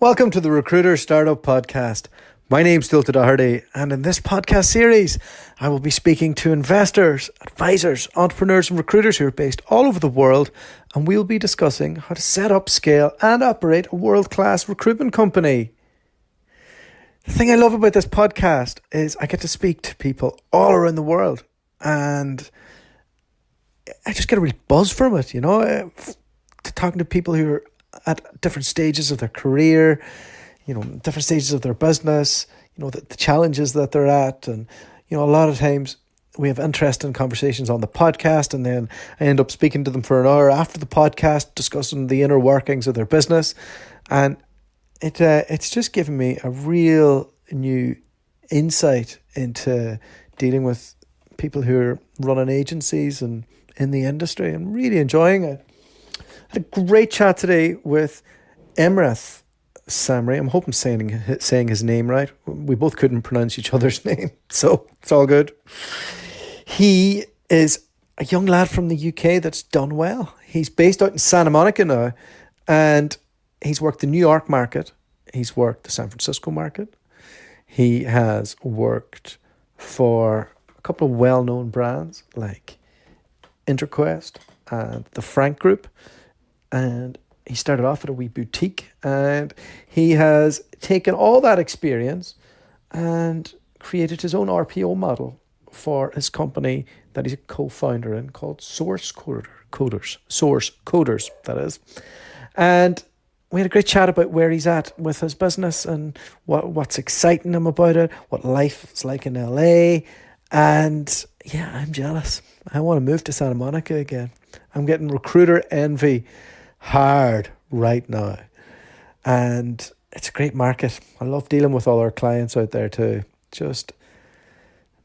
Welcome to the Recruiter Startup Podcast. My name's Dualta, and in this podcast series, I will be speaking to investors, advisors, entrepreneurs, and recruiters who are based all over the world, and we'll be discussing how to set up, scale, and operate a world-class recruitment company. The thing I love about this podcast is I get to speak to people all around the world, and I just get a real buzz from it, talking to people who are at different stages of their career, different stages of their business, the challenges that they're at. And, a lot of times we have interesting conversations on the podcast, and then I end up speaking to them for an hour after the podcast, discussing the inner workings of their business. And it's just given me a real new insight into dealing with people who are running agencies and in the industry. I'm really enjoying it. I had a great chat today with Amarath Samrai. I'm hoping saying his name right. We both couldn't pronounce each other's name, so it's all good. He is a young lad from the UK that's done well. He's based out in Santa Monica now, and he's worked the New York market. He's worked the San Francisco market. He has worked for a couple of well-known brands like Interquest and the Frank Group. And he started off at a wee boutique, and he has taken all that experience and created his own RPO model for his company that he's a co-founder in, called Source Coders, that is. And we had a great chat about where he's at with his business and what's exciting him about it, what life is like in LA. And yeah, I'm jealous. I want to move to Santa Monica again. I'm getting recruiter envy hard right now, and it's a great market. I love dealing with all our clients out there too. Just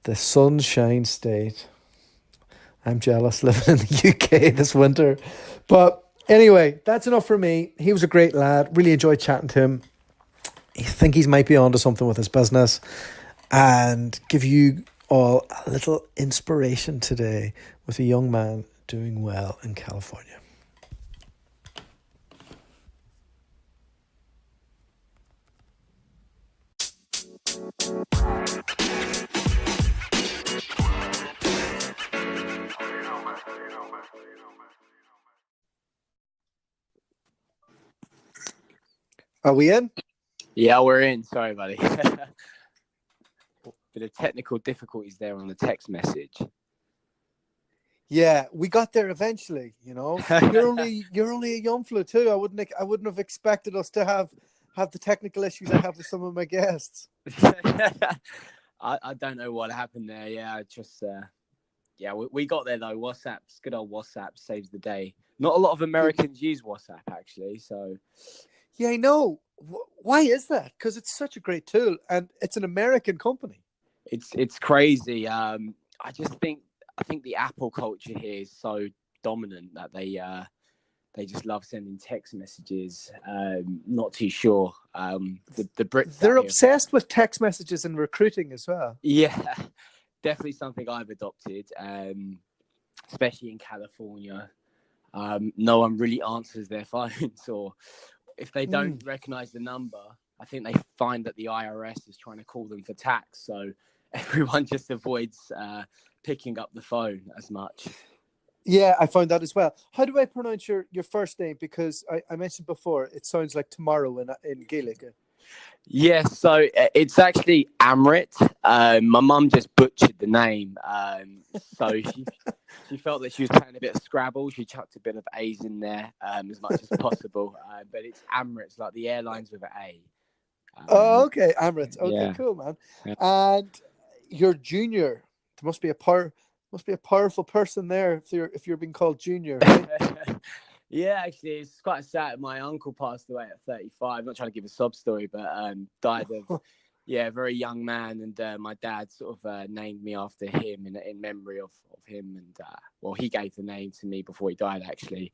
the sunshine state. I'm jealous living in the UK this winter, but anyway, that's enough for me. He was a great lad. Really enjoyed chatting to him. I think he might be onto something with his business, and give you all a little inspiration today with a young man doing well in California. Are we in? Yeah, we're in. Sorry, buddy. Bit of technical difficulties there on the text message. Yeah, we got there eventually. You're only a young fella too. I wouldn't have expected us to have the technical issues I have with some of my guests. I don't know what happened there. Yeah, we got there though. Good old WhatsApp saves the day. Not a lot of Americans use WhatsApp actually, so. Yeah, I know. Why is that? Because it's such a great tool, and it's an American company. It's crazy. I think the Apple culture here is so dominant that they just love sending text messages. Not too sure. The Brits, they're obsessed with text messages and recruiting as well. Yeah, definitely something I've adopted, especially in California. No one really answers their phones, or if they don't recognize the number, I think they find that the IRS is trying to call them for tax. So everyone just avoids picking up the phone as much. Yeah, I found that as well. How do I pronounce your first name? Because I mentioned before, it sounds like tomorrow in Gaelic. Yeah, so it's actually Amarath. My mum just butchered the name. So she felt that she was playing a bit of Scrabble. She chucked a bit of A's in there as much as possible. But it's Amarath, like the airlines with an A. Oh, okay, Amarath. Okay, yeah. Cool, man. Yeah. And you're junior. There must be a powerful person there if you're being called junior, right? Yeah, actually, it's quite sad. My uncle passed away at 35. I'm not trying to give a sob story, but died of, a very young man. And my dad sort of named me after him in memory of him. And, he gave the name to me before he died, actually.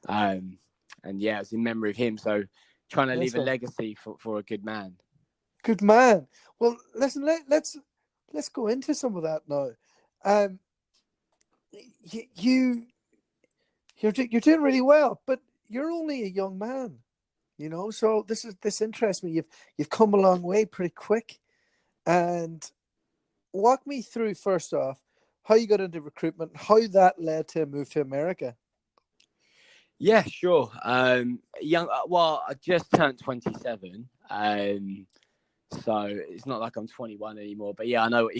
And, it was in memory of him. So trying to leave a legacy for a good man. Good man. Well, listen, let's go into some of that now. You're doing really well, but you're only a young man. You know, so this interests me. You've come a long way pretty quick. And walk me through, first off, how you got into recruitment, how that led to a move to America. Yeah, sure. Well, I just turned 27. So it's not like I'm 21 anymore. But yeah, I know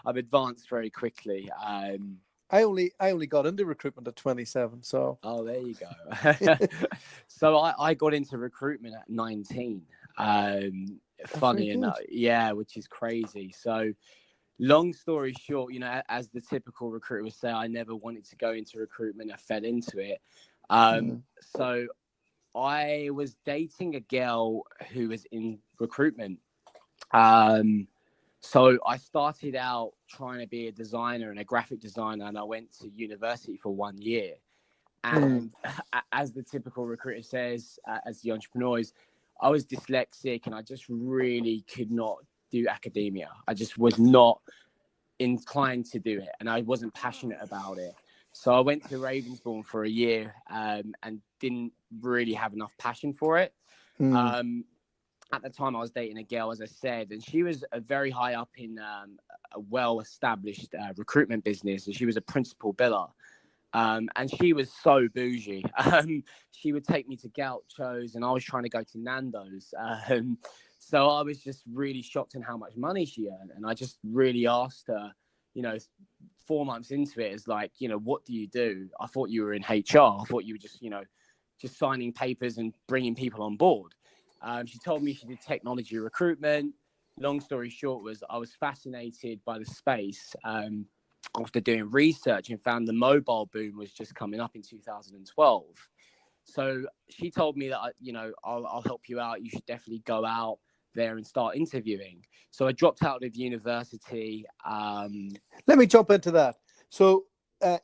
I've advanced very quickly. I only got into recruitment at 27. So there you go. So I got into recruitment at 19. Funny enough, yeah, which is crazy. So long story short, as the typical recruiter would say, I never wanted to go into recruitment. I fell into it. So I was dating a girl who was in recruitment. So I started out trying to be a designer and a graphic designer, and I went to university for 1 year. And as the typical recruiter says, as the entrepreneurs, I was dyslexic and I just really could not do academia. I just was not inclined to do it, and I wasn't passionate about it. So I went to Ravensbourne for a year and didn't really have enough passion for it. At the time, I was dating a girl, as I said, and she was very high up in a well-established recruitment business, and she was a principal biller. And she was so bougie. She would take me to gauchos, and I was trying to go to Nando's. So I was just really shocked in how much money she earned. And I just really asked her, 4 months into it, is like, what do you do? I thought you were in HR. I thought you were just signing papers and bringing people on board. She told me she did technology recruitment. Long story short was I was fascinated by the space after doing research, and found the mobile boom was just coming up in 2012. So she told me that, I'll help you out. You should definitely go out there and start interviewing. So I dropped out of university. Let me jump into that. So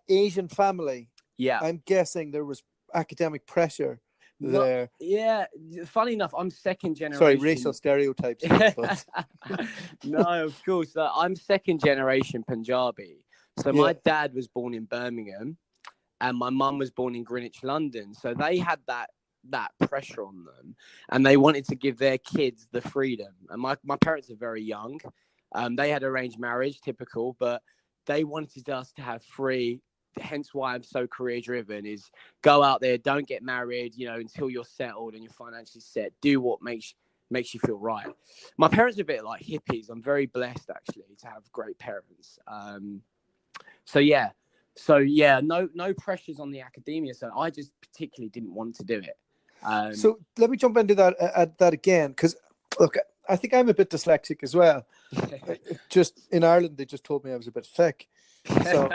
Asian family. Yeah. I'm guessing there was academic pressure there. Yeah. Funny enough, I'm second generation. Sorry, racial stereotypes. No, of course. I'm second generation Punjabi. So my dad was born in Birmingham and my mum was born in Greenwich, London. So they had that pressure on them, and they wanted to give their kids the freedom. And my parents are very young. They had arranged marriage, typical, but they wanted us to have free. Hence why I'm so career driven, is go out there, don't get married, until you're settled and you're financially set. Do what makes you feel right. My parents are a bit like hippies. I'm very blessed actually to have great parents. So no pressures on the academia. So I just particularly didn't want to do it. So let me jump into that again, because look, I think I'm a bit dyslexic as well. Just in Ireland, they just told me I was a bit thick. So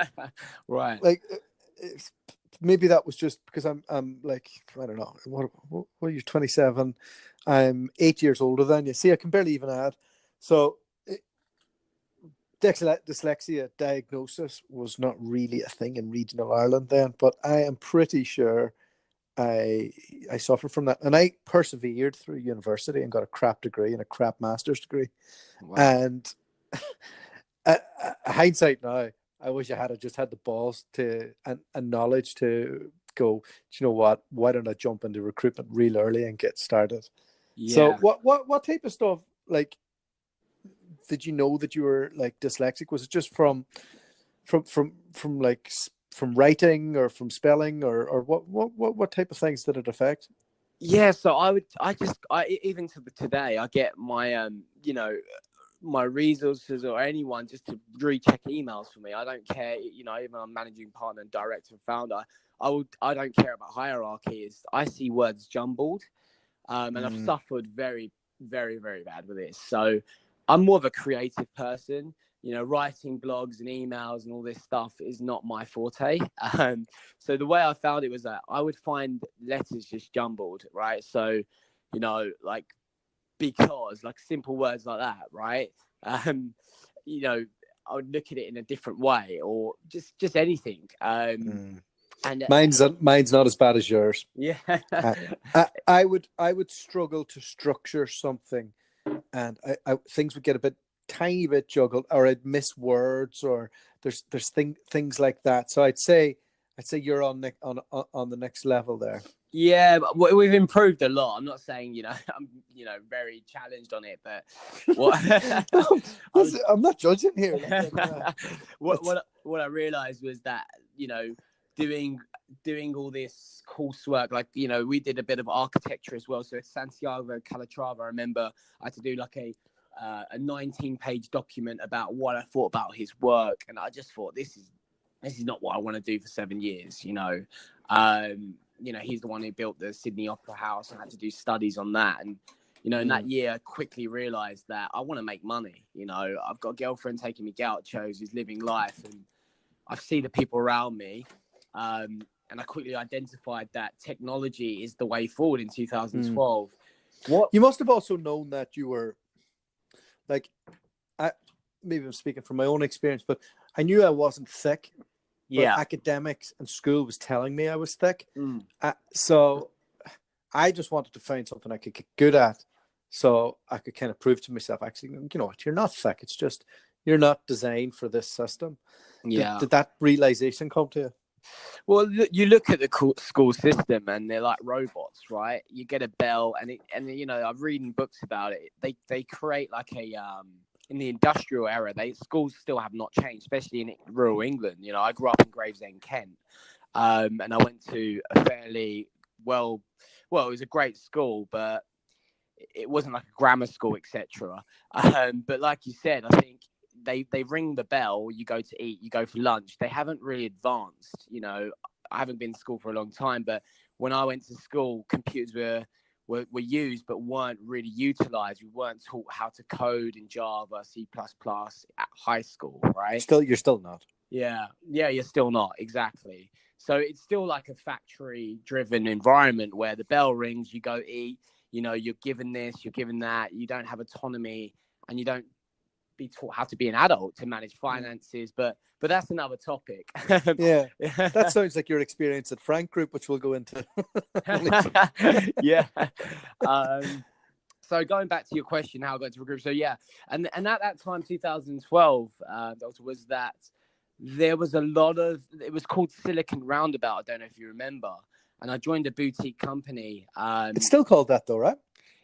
right, like maybe that was just because I'm like, I don't know, what are you, 27? I'm 8 years older than you. See, I can barely even add. So dyslexia diagnosis was not really a thing in regional Ireland then, but I am pretty sure I suffered from that, and I persevered through university and got a crap degree and a crap master's degree. Wow. And hindsight now, I wish I had just had the balls to and knowledge to go, do you know what? Why don't I jump into recruitment real early and get started? Yeah. So what type of stuff, like, did you know that you were like dyslexic? Was it just from writing or from spelling, or what type of things did it affect? Yeah, so I even to today I get my my resources or anyone just to recheck emails for me. I don't care, even I'm managing partner and director and founder. I don't care about hierarchy. I see words jumbled, and I've suffered very, very, very bad with this. So I'm more of a creative person. Writing blogs and emails and all this stuff is not my forte. So the way I found it was that I would find letters just jumbled, right? So, like, because, like, simple words like that, right? I would look at it in a different way, or just anything. And mine's not as bad as yours. Yeah. I would struggle to structure something, and I things would get a tiny bit juggled, or I'd miss words, or there's things like that. So I'd say you're on the next level there. Yeah, but we've improved a lot. I'm not saying, I'm, very challenged on it, but what I'm not judging here. what I realized was that, doing all this coursework, like, we did a bit of architecture as well. So at Santiago Calatrava, I remember I had to do like a 19-page document about what I thought about his work. And I just thought, this is not what I want to do for 7 years, he's the one who built the Sydney Opera House. I had to do studies on that. And, in that year, I quickly realized that I want to make money. I've got a girlfriend taking me gauchos who's living life. And I see the people around me. And I quickly identified that technology is the way forward in 2012. What you must have also known that you were like, maybe I'm speaking from my own experience, but I knew I wasn't thick. Yeah. But academics and school was telling me I was thick. So I just wanted to find something I could get good at, so I could kind of prove to myself, actually, you know what, you're not thick. It's just you're not designed for this system. Yeah. Did that realization come to you? Well, you look at the school system, and they're like robots, right? You get a bell, and I've reading books about it. They create like a in the industrial era, schools still have not changed, especially in rural England. I grew up in Gravesend, Kent, and I went to a fairly it was a great school, but it wasn't like a grammar school, etc. But like you said, I think they ring the bell, you go to eat, you go for lunch. They haven't really advanced. I haven't been to school for a long time, but when I went to school, computers were used but weren't really utilized. We weren't taught how to code in Java, C++ at high school, right? You're still not. Yeah, you're still not, exactly. So it's still like a factory-driven environment where the bell rings, you go eat, you're given this, you're given that, you don't have autonomy, and you don't be taught how to be an adult to manage finances, but that's another topic. Yeah, that sounds like your experience at Frank Group, which we'll go into. Yeah. So going back to your question, how I got into Recruitment. So yeah, and at that time, 2012, Doctor, was that there was a lot of, it was called Silicon Roundabout. I don't know if you remember. And I joined a boutique company. It's still called that though, right?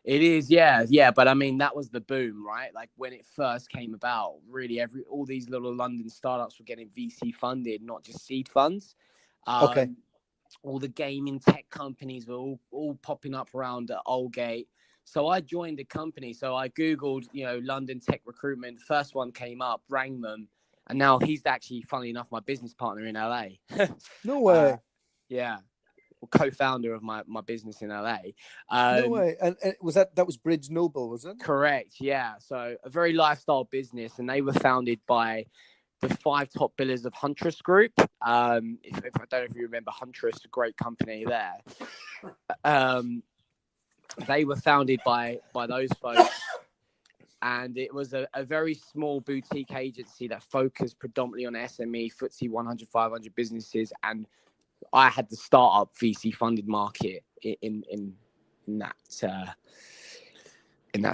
It is, yeah. But I mean, that was the boom, right? Like when it first came about, really all these little London startups were getting VC funded, not just seed funds. Okay. All the gaming tech companies were all popping up around Aldgate. So I joined the company. So I Googled, London tech recruitment. First one came up, rang them. And now he's actually, funnily enough, my business partner in LA. No way. Yeah. Co-founder of my business in LA. No way. And was that was Bridge Noble, was it? Correct. Yeah. So a very lifestyle business, and they were founded by the 5 top billers of Huntress Group. If I don't know if you remember Huntress, a great company there. They were founded by those folks. And it was a very small boutique agency that focused predominantly on SME, FTSE 100, 500 businesses. And I had the startup VC funded market in that space.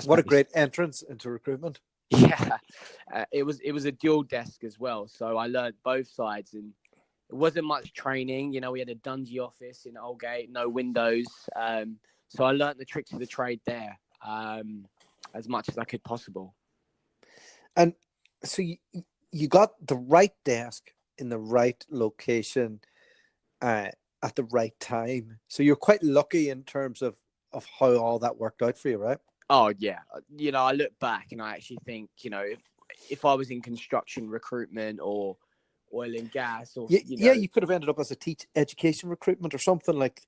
What a great entrance into recruitment. Yeah, it was a dual desk as well. So I learned both sides, and it wasn't much training. We had a dungy office in Aldgate, no windows. So I learned the tricks of the trade there. As much as I could possible. And so you got the right desk in the right location at the right time. So you're quite lucky in terms of how all that worked out for you, right? Oh, yeah. I look back and I actually think, if I was in construction recruitment or oil and gas, or you could have ended up as a education recruitment or something like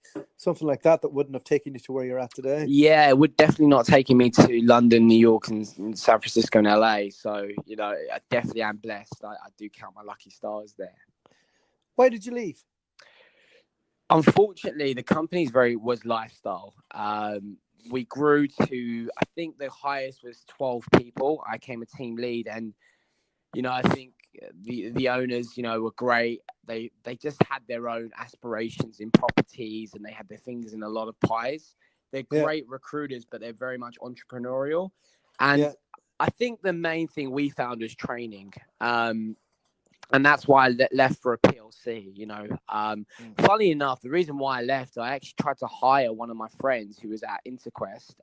that wouldn't have taken you to where you're at today. Yeah, it would definitely not taken me to London, New York, and San Francisco and LA. So I definitely am blessed. I do count my lucky stars there. Why did you leave? Unfortunately, the company's was lifestyle. We grew to, I think the highest was 12 people. I came a team lead, and I think the owners, were great. They just had their own aspirations in properties, and they had their fingers in a lot of pies. They're great recruiters, but they're very much entrepreneurial. And I think the main thing we found was training. And that's why I left for a PLC, you know. Funny enough, the reason why I left, I actually tried to hire one of my friends who was at Interquest,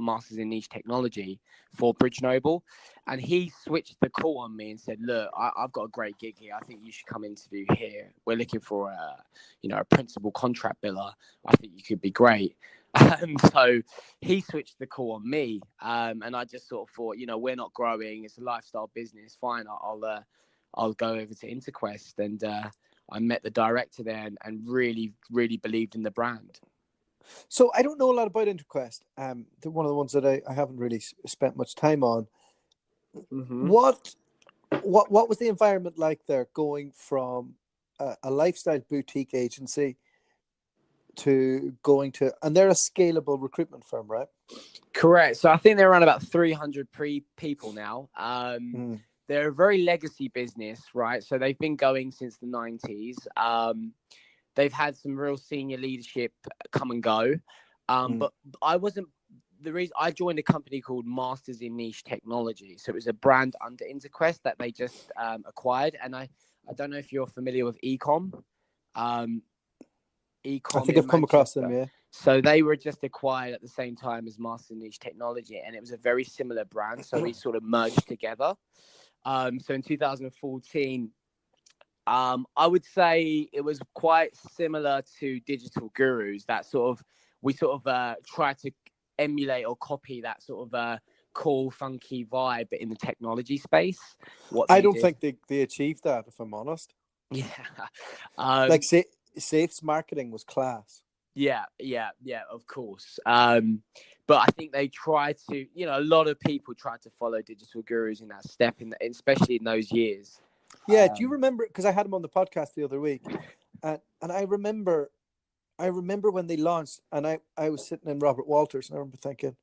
Masters in Niche Technology, for Bridge Noble. And he switched the call on me and said, look, I've got a great gig here. I think you should come interview here. We're looking for a principal contract biller. I think you could be great. So he switched the call on me. And I just sort of thought, we're not growing. It's a lifestyle business. Fine, I'll go over to Interquest. And I met the director there and really, really believed in the brand. So I don't know a lot about Interquest. They're one of the ones that I haven't really spent much time on. Mm-hmm. What was the environment like there, going from a lifestyle boutique agency to going to, and they're a scalable recruitment firm, right? Correct. So I think they're around about 300 people now. They're a very legacy business, right? So they've been going since the 90s. They've had some real senior leadership come and go. But the reason I joined a company called Masters in Niche Technology. So it was a brand under Interquest that they just acquired. And I don't know if you're familiar with Ecom. Ecom, I think I've come across them, yeah. So they were just acquired at the same time as Masters in Niche Technology. And it was a very similar brand. So we sort of merged together. So in 2014, I would say it was quite similar to Digital Gurus. That we try to emulate or copy that sort of cool, funky vibe in the technology space. I don't think they achieved that, if I'm honest. Yeah. Like Safe's marketing was class. Yeah, of course. But I think they try to, a lot of people try to follow Digital Gurus in that step, especially in those years. Yeah, do you remember? Because I had him on the podcast the other week, and I remember when they launched, and I was sitting in Robert Walters, and I remember thinking,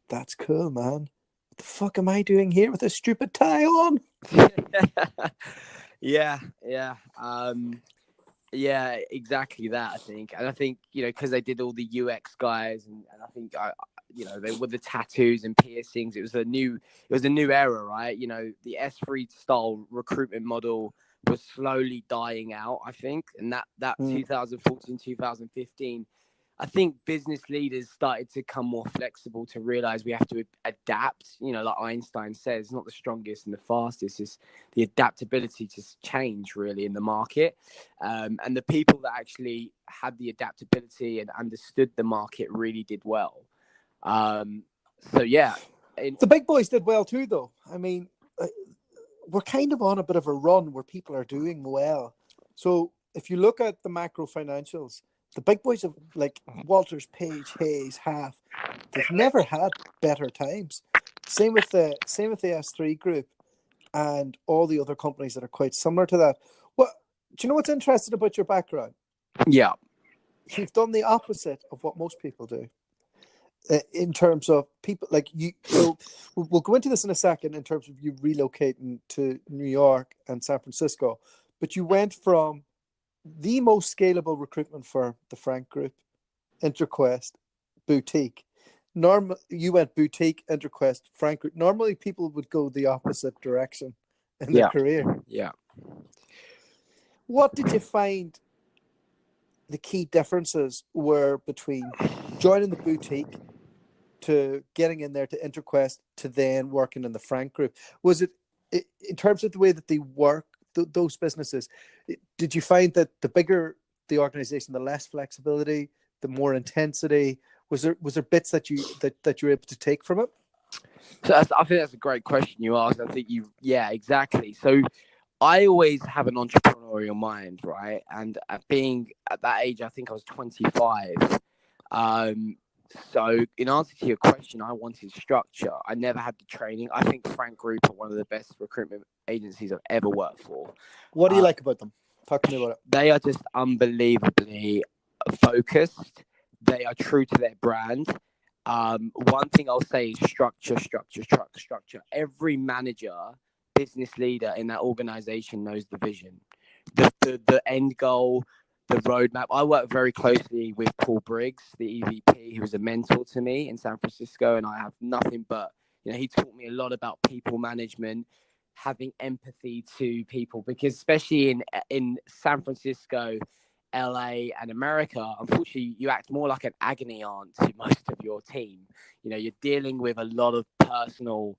"That's cool, man. What the fuck am I doing here with a stupid tie on?" Yeah. Yeah, exactly that. I think, and I think because they did all the UX guys, and I think they were the tattoos and piercings. It was a new era, right? The S3 style recruitment model was slowly dying out, I think, and that 2014, 2015. I think business leaders started to come more flexible to realize we have to adapt. Like Einstein says, not the strongest and the fastest, it's the adaptability to change really in the market. And the people that actually had the adaptability and understood the market really did well. So yeah. The big boys did well too, though. I mean, we're kind of on a bit of a run where people are doing well. So if you look at the macro financials, the big boys of like Walters, Page, Hayes, Half, they've never had better times. Same with the S3 group and all the other companies that are quite similar to that. Well, do you know what's interesting about your background? Yeah. You've done the opposite of what most people do. In terms of people like you, so we'll go into this in a second in terms of you relocating to New York and San Francisco, but you went from the most scalable recruitment firm, the Frank Group, Interquest, boutique. You went boutique, Interquest, Frank Group. Normally, people would go the opposite direction in their career. Yeah. What did you find the key differences were between joining the boutique to getting in there to Interquest to then working in the Frank Group? Was it in terms of the way that they work? Those businesses, did you find that the bigger the organization, the less flexibility, the more intensity? Was there bits that you were able to take from it? So I think that's a great question you asked. I think exactly. So I always have an entrepreneurial mind, right? And being at that age, I think I was 25. So in answer to your question, I wanted structure. I never had the training. I think Frank Group are one of the best recruitment agencies I've ever worked for. What do you like about them? Talk to me about it. They are just unbelievably focused. They are true to their brand. One thing I'll say is structure. Every manager, business leader in that organization knows the vision, the end goal, the roadmap. I work very closely with Paul Briggs, the EVP, who was a mentor to me in San Francisco, and I have nothing but, he taught me a lot about people management, having empathy to people, because especially in San Francisco, LA and America, unfortunately, you act more like an agony aunt to most of your team. You know, you're dealing with a lot of personal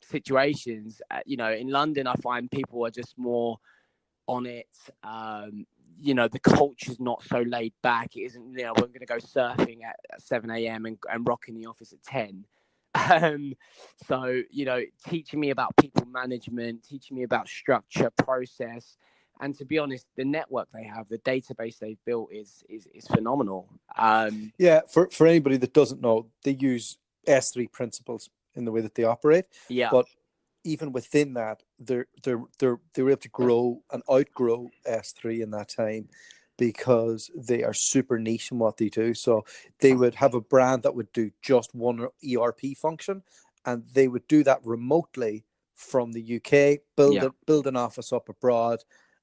situations. You know, in London, I find people are just more on it. You know, the culture's not so laid back. It isn't, you know, we're going to go surfing at 7 a.m. and rock in the office at 10. So, you know, teaching me about people management, teaching me about structure, process. And to be honest, the network they have, the database they've built is phenomenal. Yeah, for anybody that doesn't know, they use S3 principles in the way that they operate. Yeah. But even within that, they were able to grow and outgrow S3 in that time, because they are super niche in what they do. So they would have a brand that would do just one ERP function, and they would do that remotely from the UK, build an office up abroad,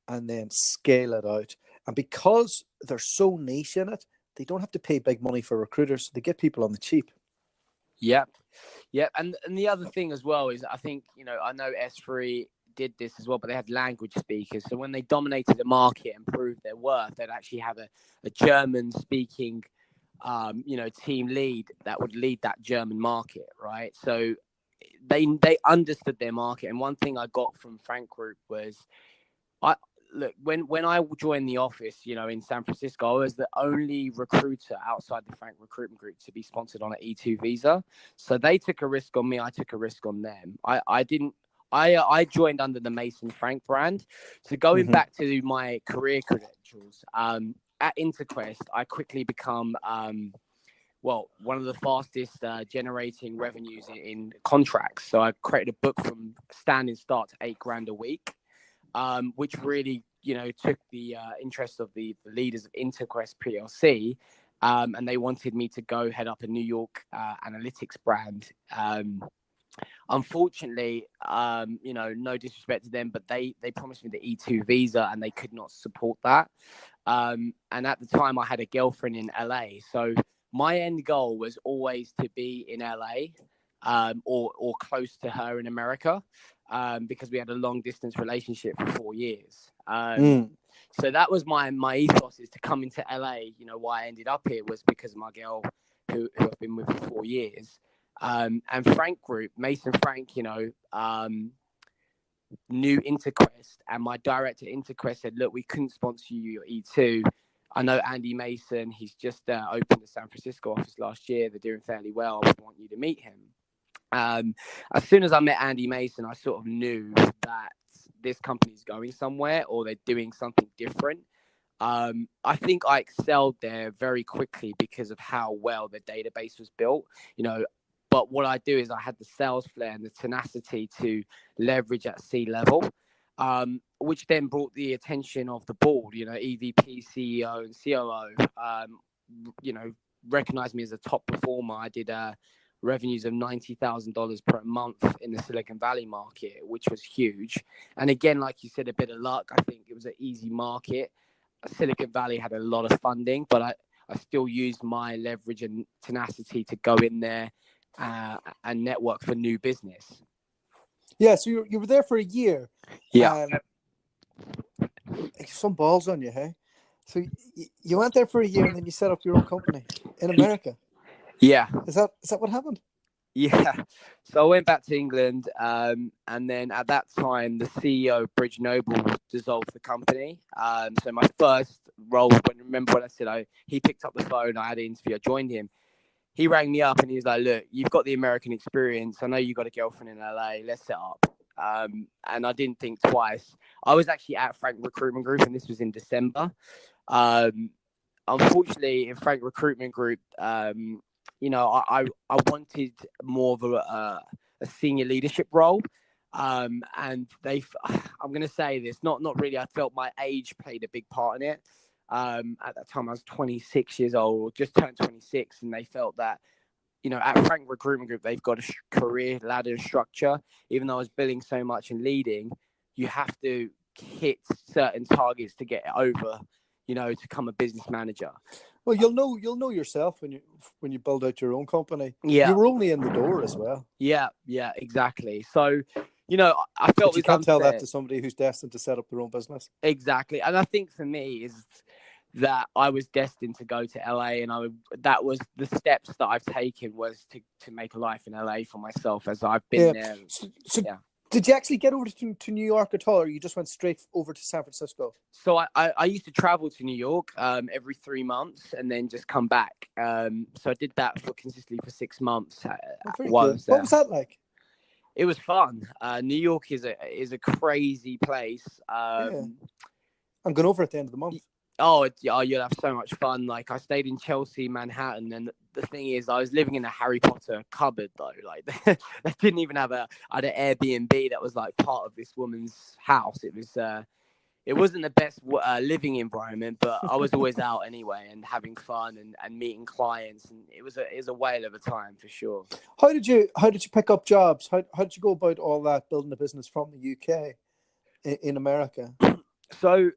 and then scale it out. And because they're so niche in it, they don't have to pay big money for recruiters. So they get people on the cheap. Yep. And the other thing as well is, I think, you know, I know S3 did this as well, but they had language speakers. So when they dominated the market and proved their worth, they'd actually have a German speaking, you know, team lead that would lead that German market, right? So they understood their market. And one thing I got from Frank Group was, when I joined the office, you know, in San Francisco, I was the only recruiter outside the Frank Recruitment Group to be sponsored on an E2 visa. So they took a risk on me. I took a risk on them. I joined under the Mason Frank brand. So going back to my career credentials, at Interquest, I quickly become, one of the fastest generating revenues in contracts. So I created a book from standing start to $8,000 a week. Which really, you know, took the interest of the leaders of Interquest PLC, and they wanted me to go head up a New York analytics brand. Unfortunately, you know, no disrespect to them, but they promised me the E2 visa and they could not support that. And at the time, I had a girlfriend in LA, so my end goal was always to be in LA, or close to her in America. Because we had a long distance relationship for 4 years. So that was my ethos, is to come into LA. You know, why I ended up here was because of my girl who I've been with for 4 years. And Frank Group, Mason Frank, you know, knew Interquest, and my director at Interquest said, look, we couldn't sponsor you your E2. I know Andy Mason, he's just opened the San Francisco office last year. They're doing fairly well. I would want you to meet him. As soon as I met Andy Mason, I sort of knew that this company is going somewhere, or they're doing something different. I think I excelled there very quickly because of how well the database was built, you know. But what I do is I had the sales flair and the tenacity to leverage at C-level, which then brought the attention of the board, you know, EVP, CEO, and COO, you know, recognized me as a top performer. I did revenues of $90,000 per month in the Silicon Valley market, which was huge. And again, like you said, a bit of luck. I think it was an easy market. Silicon Valley had a lot of funding, but I still used my leverage and tenacity to go in there and network for new business. Yeah, so you were there for a year. Yeah. Some balls on you, hey? So you went there for a year and then you set up your own company in America. Yeah. Is that what happened? Yeah. So I went back to England, and then at that time, the CEO of Bridge Noble dissolved the company. So my first role, remember when I said he picked up the phone, I had an interview, I joined him. He rang me up and he was like, look, you've got the American experience. I know you got a girlfriend in LA. Let's set up. And I didn't think twice. I was actually at Frank Recruitment Group, and this was in December. Unfortunately, in Frank Recruitment Group, you know, I wanted more of a senior leadership role. And I'm going to say this, not really. I felt my age played a big part in it. At that time, I was 26 years old, just turned 26, and they felt that, you know, at Frank Recruitment Group, they've got a career ladder structure. Even though I was billing so much and leading, you have to hit certain targets to get over, you know, to become a business manager. Well, you'll know yourself when you build out your own company. Yeah, you were only in the door as well. Yeah, exactly. So, I felt But you it was can't tell that unfair. to somebody who's destined to set up their own business. Exactly. And I think for me is that I was destined to go to LA, and that was the steps that I've taken was to make a life in LA for myself, as I've been there. So did you actually get over to New York at all, or you just went straight over to San Francisco? So I used to travel to New York every 3 months and then just come back. So I did that consistently for 6 months. What was that like? It was fun. New York is a crazy place. I'm going over at the end of the month. You'll have so much fun. Like, I stayed in Chelsea, Manhattan, and the thing is, I was living in a Harry Potter cupboard though. Like, they didn't even have I had an Airbnb that was like part of this woman's house. It wasn't the best living environment, but I was always out anyway and having fun and meeting clients, and it was a whale of a time for sure. How did you pick up jobs? How did you go about all that, building a business from the UK in America? So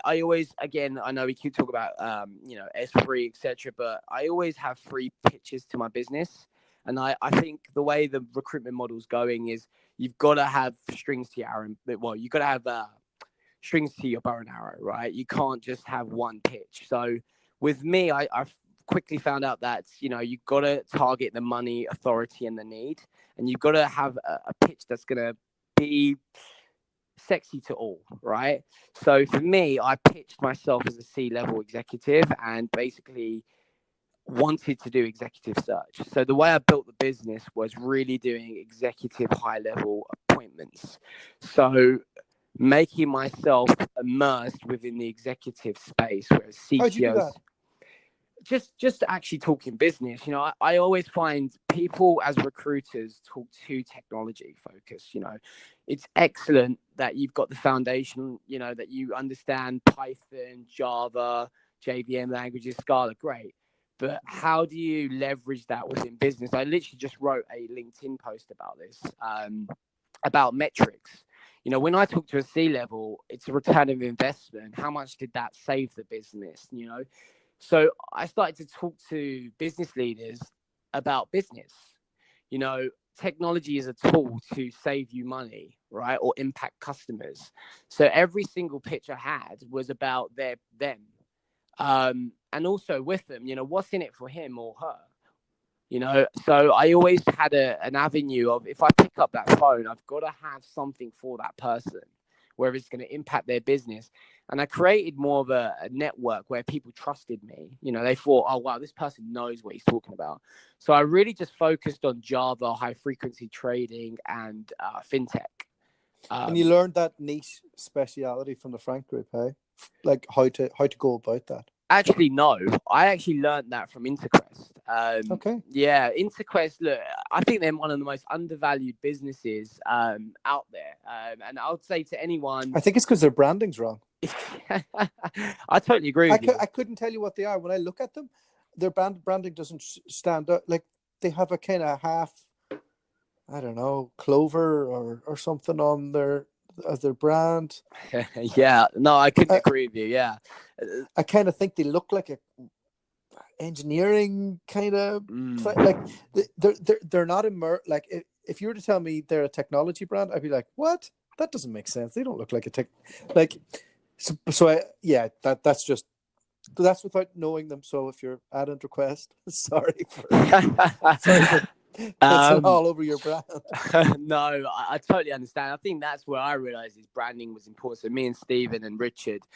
I always, again, I know we keep talking about S3, etc., but I always have 3 pitches to my business. And I think the way the recruitment model's going is you've got to have strings to your arrow. Well, you've got to have strings to your bow and arrow, right? You can't just have one pitch. So with me, I've quickly found out that, you've got to target the money, authority, and the need. And you've got to have a pitch that's going to be sexy to all, right? So for me, I pitched myself as a C-level executive and basically wanted to do executive search. So the way I built the business was really doing executive high-level appointments. So making myself immersed within the executive space, whereas CTOs... How'd you do that? Just actually talking business. I always find people as recruiters talk too technology focused. It's excellent that you've got the foundation, that you understand Python, Java, JVM languages, Scala, great. But how do you leverage that within business? I literally just wrote a LinkedIn post about this, about metrics. When I talk to a C-level, it's a return of investment. How much did that save the business? So I started to talk to business leaders about business. Technology is a tool to save you money, right? Or impact customers. So every single pitch I had was about them. And also with them, what's in it for him or her? So I always had an avenue of, if I pick up that phone, I've got to have something for that person, where it's going to impact their business. And I created more of a network where people trusted me. They thought, oh, wow, this person knows what he's talking about. So I really just focused on Java, high frequency trading, and fintech. And you learned that niche speciality from the Frank Group, hey? Like how to go about that? Actually, no. I actually learned that from Interquest. Okay. Yeah, Interquest, look, I think they're one of the most undervalued businesses out there. And I would say to anyone... I think it's because their branding's wrong. I totally agree with you. I couldn't tell you what they are. When I look at them, their branding doesn't stand out. Like, they have a kind of half, I don't know, clover or something on their brand. Yeah, no, I couldn't agree with you. Yeah, I kind of think they look like a engineering kind of like they're not immersed. Like, if you were to tell me they're a technology brand, I'd be like, what? That doesn't make sense. They don't look like a tech. Like, that's without knowing them. So if you're at Interquest, sorry for it's all over your brand. No, I totally understand. I think that's where I realized his branding was important. So me and Stephen and Richard's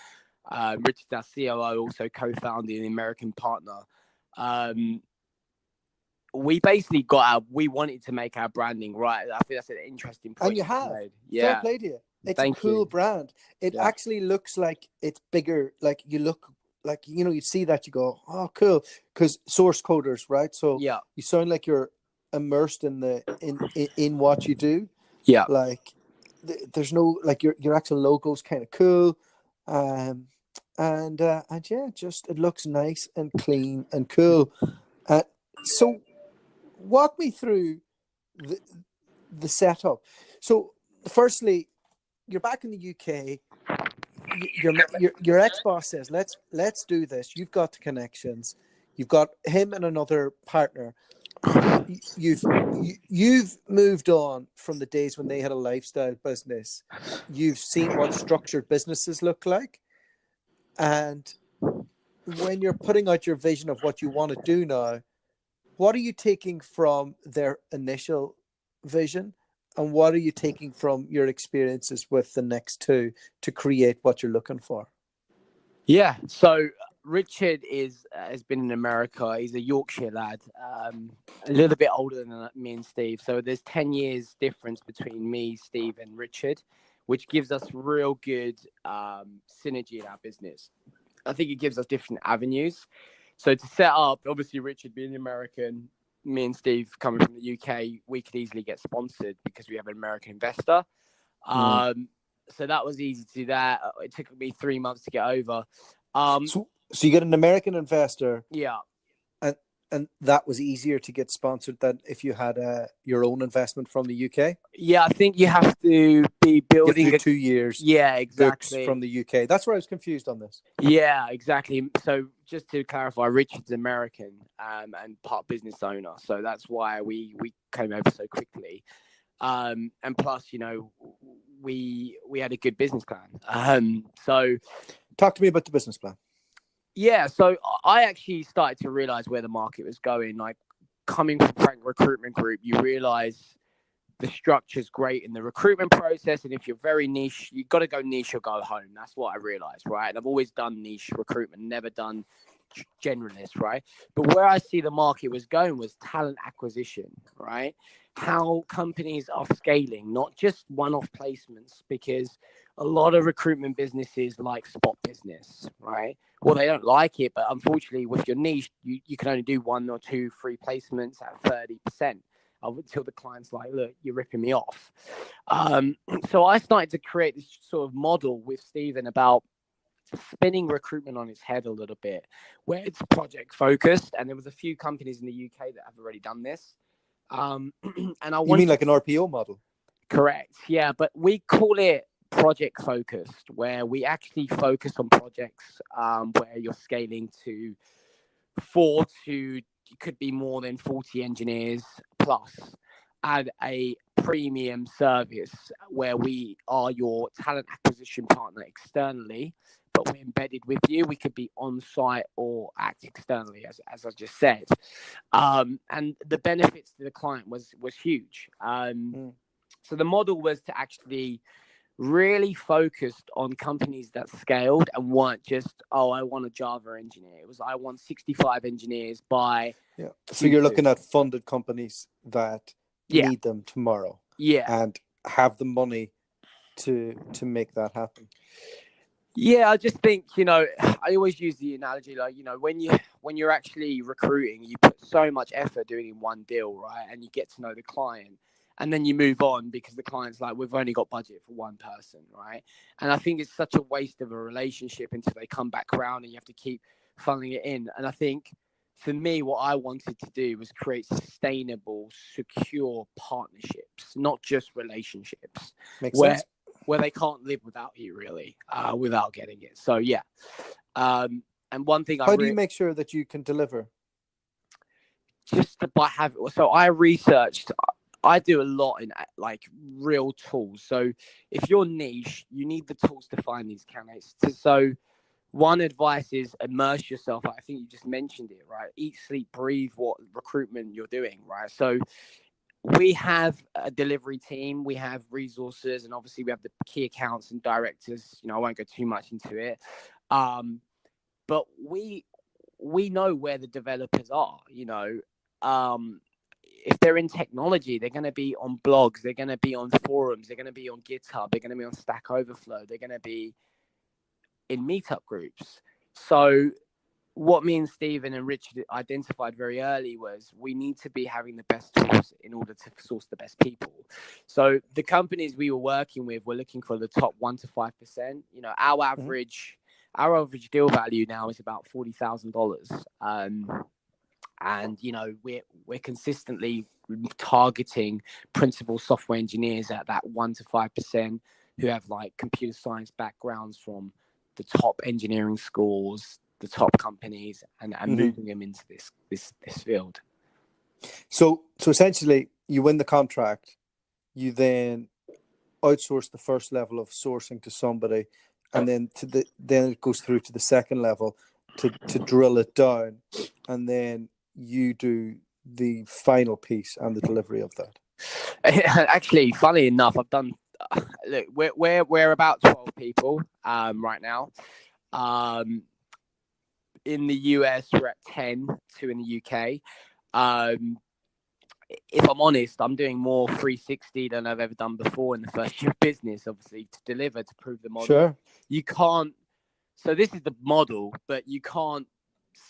our COO, also co-founded an American partner. We basically we wanted to make our branding right. I think that's an interesting point. And you have. Yeah. Fair play to you. It's Thank a cool you. brand. It actually looks like it's bigger. Like, you look like, you see that, you go, oh, cool. Because source coders, right? So yeah, you sound like you're immersed in what you do. Yeah. Like, there's no, like, your actual logo's kind of cool. And yeah, just, it looks nice and clean and cool. So walk me through the setup. So firstly, you're back in the UK. Your ex-boss says, let's do this. You've got the connections. You've got him and another partner. you've moved on from the days when they had a lifestyle business. You've seen what structured businesses look like, and when you're putting out your vision of what you want to do now, what are you taking from their initial vision, and what are you taking from your experiences with the next two to create what you're looking for? Yeah, so Richard has been in America. He's a Yorkshire lad, a little bit older than me and Steve. So there's 10 years difference between me, Steve, and Richard, which gives us real good synergy in our business. I think it gives us different avenues. So to set up, obviously Richard being American, me and Steve coming from the UK, we could easily get sponsored because we have an American investor. So that was easy to do that. It took me 3 months to get over. So you get an American investor. Yeah. And that was easier to get sponsored than if you had your own investment from the UK? Yeah, I think you have to be building... You have to do 2 years. Yeah, exactly. From the UK. That's where I was confused on this. Yeah, exactly. So just to clarify, Richard's American and part business owner. So that's why we came over so quickly. And plus, we had a good business plan. So talk to me about the business plan. Yeah, so I actually started to realize where the market was going. Like coming from Frank Recruitment Group, you realize the structure's great in the recruitment process. And if you're very niche, you've got to go niche or go home. That's what I realized, right? And I've always done niche recruitment, never done generalist, right? But where I see the market was going was talent acquisition, right? How companies are scaling, not just one-off placements, because a lot of recruitment businesses like spot business, right? Well, they don't like it, but unfortunately with your niche, you can only do 1 or 2 free placements at 30% until the client's like, look, you're ripping me off. So I started to create this sort of model with Stephen about spinning recruitment on its head a little bit, where it's project focused. And there was a few companies in the UK that have already done this. And you mean like an RPO model? Correct. Yeah, but we call it project focused, where we actually focus on projects where you're scaling to 4 to, it could be more than 40 engineers plus, and a premium service where we are your talent acquisition partner externally, but we're embedded with you. We could be on site or act externally, as I just said. And the benefits to the client was huge. So the model was to actually really focused on companies that scaled and weren't just, oh, I want a Java engineer. It was, I want 65 engineers by... Yeah. So you're looking at funded companies that need them tomorrow. Yeah. And have the money to make that happen. Yeah, I just think, I always use the analogy, like, when you're actually recruiting, you put so much effort doing in one deal, right? And you get to know the client. And then you move on because the client's like, we've only got budget for one person, right? And I think it's such a waste of a relationship until they come back around and you have to keep funneling it in. And I think for me, what I wanted to do was create sustainable, secure partnerships, not just relationships. Makes sense. Where they can't live without you, really, without getting it. So, yeah. And one thing How do you make sure that you can deliver? Just by having... So I researched... I do a lot in like real tools. So if you're niche, you need the tools to find these candidates. So one advice is immerse yourself. I think you just mentioned it, right? Eat, sleep, breathe what recruitment you're doing, right? So we have a delivery team, we have resources, and obviously we have the key accounts and directors. I won't go too much into it. But we know where the developers are, if they're in technology, they're going to be on blogs, they're going to be on forums, they're going to be on GitHub, they're going to be on Stack Overflow, they're going to be in meetup groups. So what me and Stephen and Richard identified very early was we need to be having the best tools in order to source the best people. So the companies we were working with were looking for the top 1 to 5%. Our average deal value now is about $40,000. And we're consistently targeting principal software engineers at that 1 to 5% who have like computer science backgrounds from the top engineering schools, the top companies, and moving them into this field. So essentially, you win the contract, you then outsource the first level of sourcing to somebody, and then then it goes through to the second level to drill it down, and then you do the final piece and the delivery of that. Actually, funny enough, I've done. Look, we're about 12 people right now. In the US, we're at 10, 2 in the UK. If I'm honest, I'm doing more 360 than I've ever done before in the first year of business, obviously, to deliver, to prove the model. Sure. You can't. So this is the model, but you can't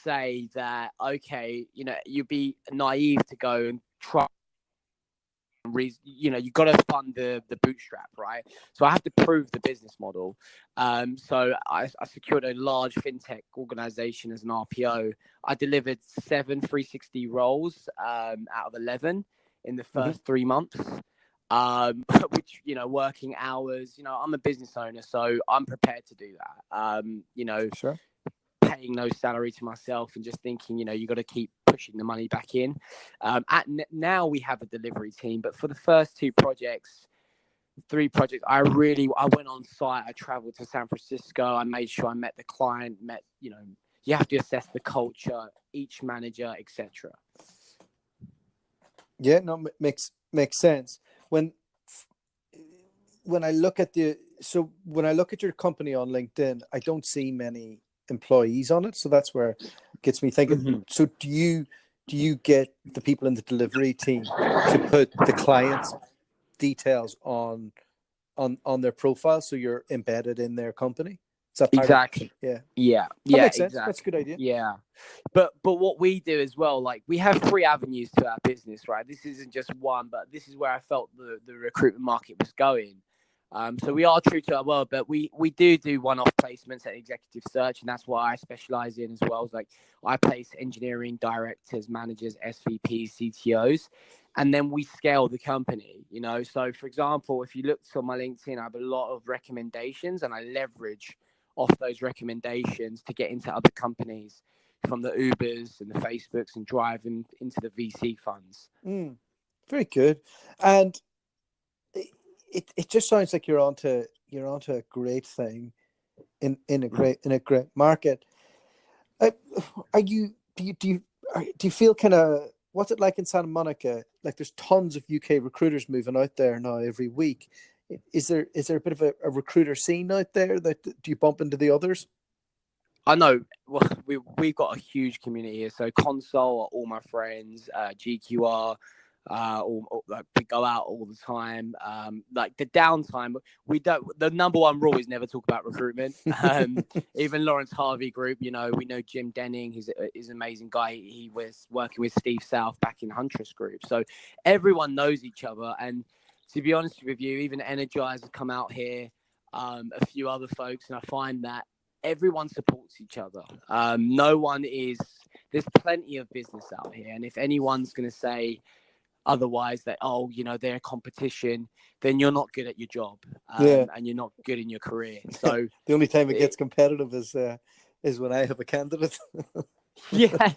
say that, okay, you'd be naive to go and try. You've got to fund the bootstrap, right? So I have to prove the business model. So I secured a large fintech organization as an RPO. I delivered 7 360 roles out of 11 in the first 3 months, which, working hours, I'm a business owner, so I'm prepared to do that. Sure. Paying no salary to myself and just thinking, you got to keep pushing the money back in. Now we have a delivery team, but for the first 3 projects, I went on site. I traveled to San Francisco. I made sure I met the client, you have to assess the culture, each manager, etc. Yeah, no, makes sense. When I look at your company on LinkedIn, I don't see many employees on it, so that's where it gets me thinking. So do you get the people in the delivery team to put the client's details on their profile, so you're embedded in their company? Is that exactly? Yeah, that makes sense. exactly. That's a good idea. Yeah, but what we do as well, like, we have 3 avenues to our business, right? This isn't just one, but this is where I felt the recruitment market was going. So we are true to our word, but we do one-off placements at executive search, and that's what I specialize in as well. Like, I place engineering directors, managers, SVPs, CTOs, and then we scale the company. So for example, if you look on my LinkedIn, I have a lot of recommendations, and I leverage off those recommendations to get into other companies, from the Ubers and the Facebooks, and drive them into the VC funds. Very good. And it just sounds like you're onto a great thing in a great market. Do you feel kind of, what's it like in Santa Monica? Like, there's tons of UK recruiters moving out there now every week. Is there a bit of a recruiter scene out there? Do you bump into the others? I know. Well, we've got a huge community here. So Console are all my friends. GQR, like, we go out all the time. Like, the downtime, we don't. The number one rule is never talk about recruitment. Even Lawrence Harvey Group, we know Jim Denning. He's an amazing guy. He was working with Steve South back in Huntress Group. So everyone knows each other. And to be honest with you, even Energize has come out here. A few other folks, and I find that everyone supports each other. There's plenty of business out here. And if anyone's going to say otherwise, that, they're a competition, then you're not good at your job, and you're not good in your career. So the only time it gets competitive is when I have a candidate. Yeah,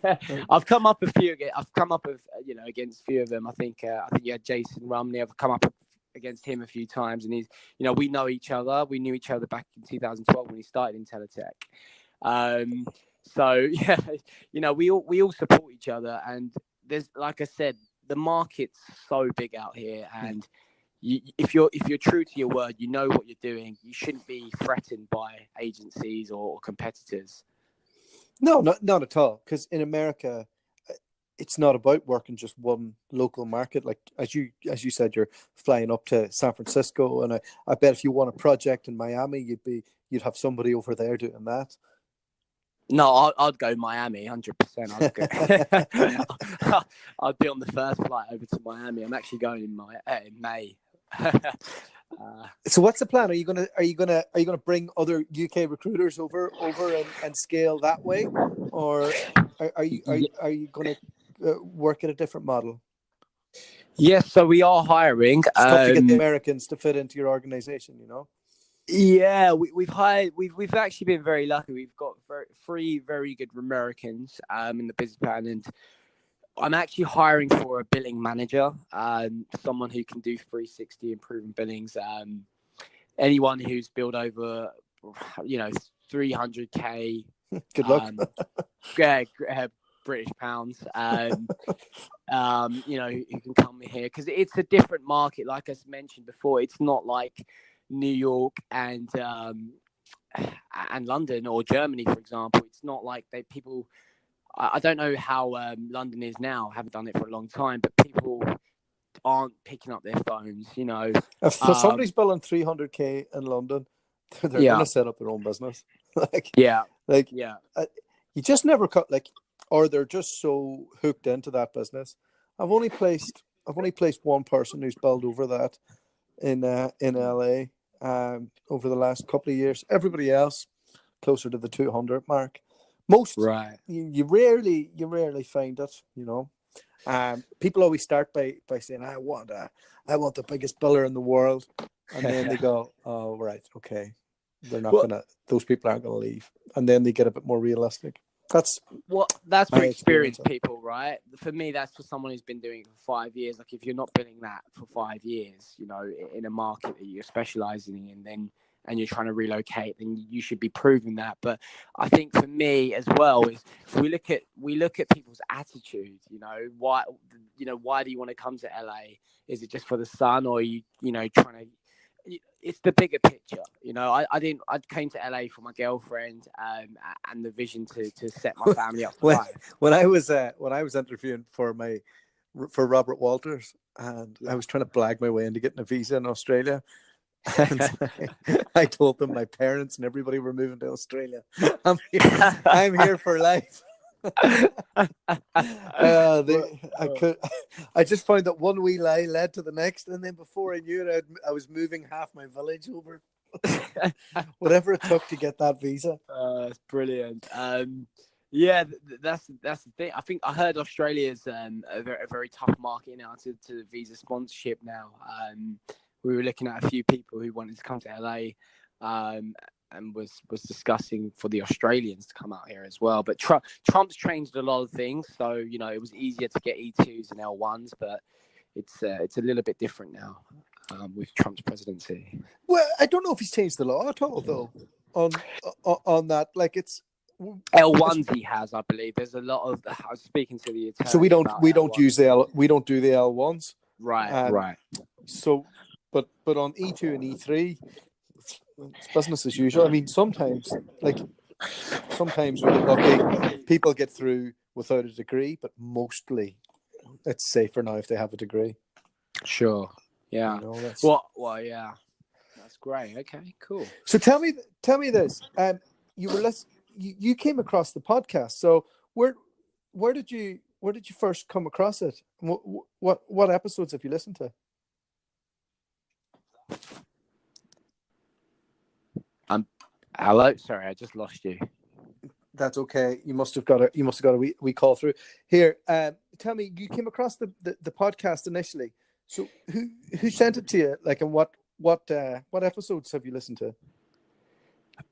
I've come up with, against a few of them. I think you had Jason Rumney. I've come up against him a few times, and he's, we know each other. We knew each other back in 2012 when he started Intellitech. So yeah, we all support each other, and there's, like I said, the market's so big out here, and if you're true to your word, you know what you're doing. You shouldn't be threatened by agencies or competitors. No, not at all. Because in America, it's not about working just one local market. Like, as you said, you're flying up to San Francisco, and I bet if you want a project in Miami, you'd have somebody over there doing that. No, I'd go Miami, 100%. I'd be on the first flight over to Miami. I'm actually going in May. So what's the plan? Are you gonna bring other UK recruiters over and scale that way, or are you gonna work at a different model? Yes, so we are hiring. It's tough to get the Americans to fit into your organization, Yeah, we've hired. We've actually been very lucky. We've got 3 very good Americans in the business plan, and I'm actually hiring for a billing manager, someone who can do 360 improving billings. Anyone who's billed over, 300k. Good luck. British pounds. Who can come here because it's a different market. Like I mentioned before, it's not like New York and London or Germany, for example. It's not like people. I don't know how London is now. I haven't done it for a long time, but people aren't picking up their phones. If somebody's billing 300k in London, they're going to set up their own business. You just never cut or they're just so hooked into that business. I've only placed one person who's billed over that in LA over the last couple of years. Everybody else closer to the 200 mark. Most you rarely find it. People always start by saying I want the biggest biller in the world, and then they go, oh right, okay, those people aren't gonna leave, and then they get a bit more realistic. That's for experienced people, right? For me, that's for someone who's been doing it for 5 years. Like if you're not billing that for 5 years, in a market that you're specializing in, and you're trying to relocate, then you should be proving that. But I think for me as well is we look at people's attitude. Why do you want to come to LA? Is it just for the sun, or are you trying to? It's the bigger picture. I came to LA for my girlfriend and the vision to set my family up for life. When I was interviewing for Robert Walters, and I was trying to blag my way into getting a visa in Australia. I told them my parents and everybody were moving to Australia. I'm here for life. I just found that one wee lie led to the next, and then before I knew it, I was moving half my village over. Whatever it took to get that visa. It's brilliant. That's the thing. I think I heard Australia is a very tough market now to visa sponsorship now. We were looking at a few people who wanted to come to LA, and was discussing for the Australians to come out here as well. But Trump's changed a lot of things, so it was easier to get E2s and L1s, but it's a little bit different now with Trump's presidency. Well, I don't know if he's changed the law at all, though. On that, it's L1s he has, I believe. There's a lot of. I was speaking to the attorney. So we don't do the L1s. Right. So, but on E2 and E3, it's business as usual. I mean, sometimes we get lucky. People get through without a degree, but mostly it's safer now if they have a degree. Sure. Yeah. Yeah. That's great. Okay. Cool. So tell me this. You came across the podcast. So where did you first come across it? What episodes have you listened to? Hello. Sorry, I just lost you. That's okay. You must have got a wee call through here. Tell me, you came across the podcast initially. So who sent it to you? And what episodes have you listened to?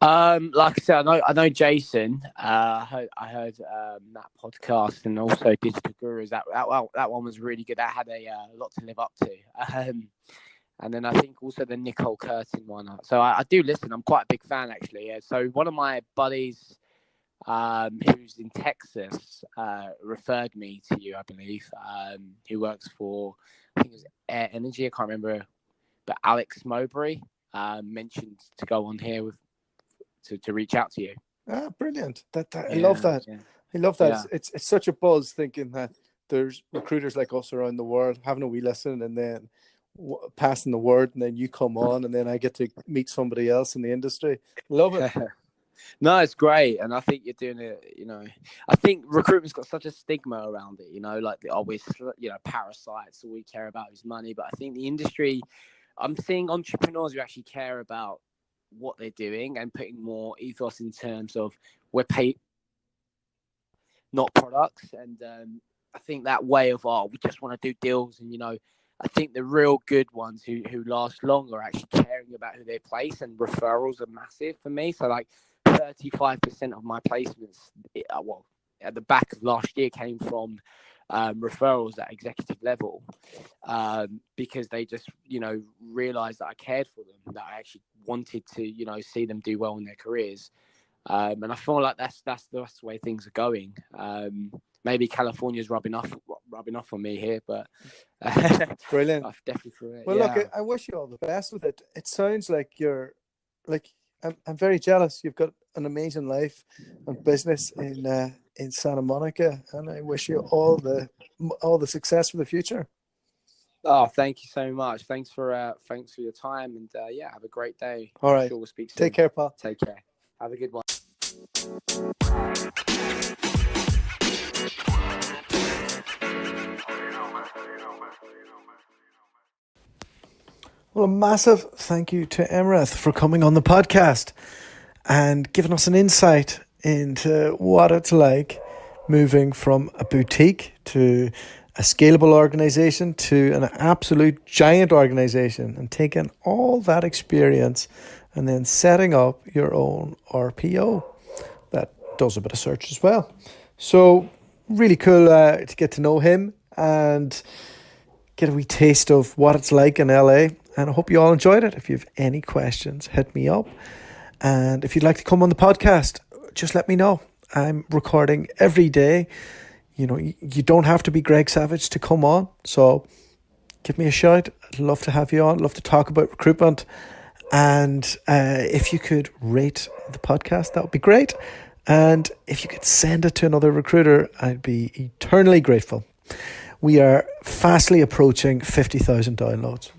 Like I said, I know Jason. I heard that podcast, and also Digital Gurus. That one was really good. That had a lot to live up to. And then I think also the Nicole Curtin one. So I do listen. I'm quite a big fan, actually. Yeah. So one of my buddies, who's in Texas, referred me to you, I believe. Who works for, I think it was Air Energy. I can't remember, but Alex Mowbray mentioned to go on here to reach out to you. Ah, brilliant! I love that. Yeah. I love that. Yeah. It's such a buzz thinking that there's recruiters like us around the world having a wee listen, and then passing the word, and then you come on, and then I get to meet somebody else in the industry. Love it. No, it's great, and I think you're doing it. I think recruitment's got such a stigma around it. We're parasites. All we care about is money. But I think the industry, I'm seeing entrepreneurs who actually care about what they're doing and putting more ethos in terms of we're paid, not products. And I think that way of we just want to do deals, and I think the real good ones who last long are actually caring about who they place, and referrals are massive for me. So 35% of my placements, at the back of last year, came from referrals at executive level, because they just, realized that I cared for them, that I actually wanted to, see them do well in their careers. And I feel like that's the way things are going. Maybe California's rubbing off on me here, but brilliant. I've definitely through it. Well, yeah. look, I wish you all the best with it. It sounds like I'm very jealous. You've got an amazing life and business in Santa Monica, and I wish you all the success for the future. Oh, thank you so much. Thanks for your time, and have a great day. All right. I'm sure we'll speak soon. Take care, Paul. Take care. Have a good one. Well, a massive thank you to Amarath for coming on the podcast and giving us an insight into what it's like moving from a boutique to a scalable organization to an absolute giant organization, and taking all that experience and then setting up your own RPO that does a bit of search as well. So really cool to get to know him and get a wee taste of what it's like in LA. And I hope you all enjoyed it. If you have any questions, hit me up. And if you'd like to come on the podcast, just let me know. I'm recording every day. You don't have to be Gregg Savage to come on. So give me a shout. I'd love to have you on. I'd love to talk about recruitment. And if you could rate the podcast, that would be great. And if you could send it to another recruiter, I'd be eternally grateful. We are fastly approaching 50,000 downloads.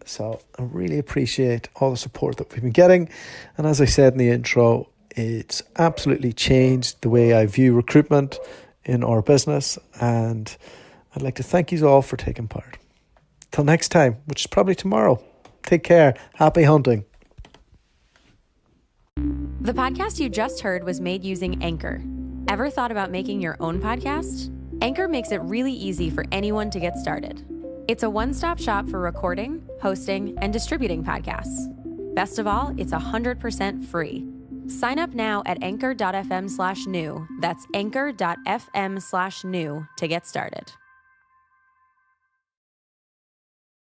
So I really appreciate all the support that we've been getting. And as I said in the intro, it's absolutely changed the way I view recruitment in our business. And I'd like to thank you all for taking part. Till next time, which is probably tomorrow. Take care. Happy hunting. The podcast you just heard was made using Anchor. Ever thought about making your own podcast? Anchor makes it really easy for anyone to get started. It's a one-stop shop for recording, hosting, and distributing podcasts. Best of all, it's 100% free. Sign up now at anchor.fm/new. That's anchor.fm/new to get started.